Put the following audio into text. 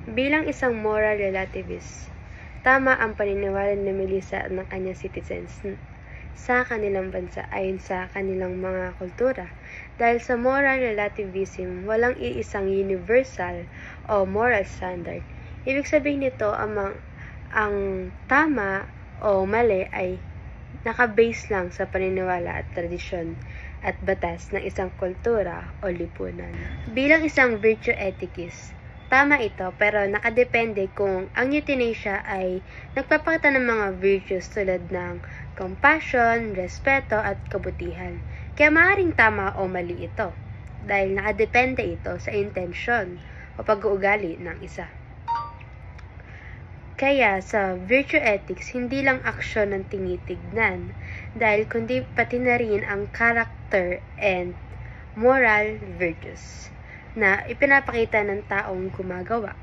Bilang isang moral relativist, tama ang paniniwala ni Melissa ng kanyang citizens sa kanilang bansa ayon sa kanilang mga kultura. Dahil sa moral relativism, walang iisang universal o moral standard. Ibig sabihin nito ang tama o mali ay nakabase lang sa paniniwala at tradisyon at batas ng isang kultura o lipunan. Bilang isang virtue ethicist, tama ito pero nakadepende kung ang euthanasia ay nagpapakita ng mga virtues tulad ng compassion, respeto at kabutihan. Kaya maaaring tama o mali ito dahil nakadepende ito sa intensyon o pag-uugali ng isa. Kaya sa virtue ethics, hindi lang aksyon ang tinitignan dahil kundi pati na rin ang character and moral virtues na ipinapakita ng taong gumagawa.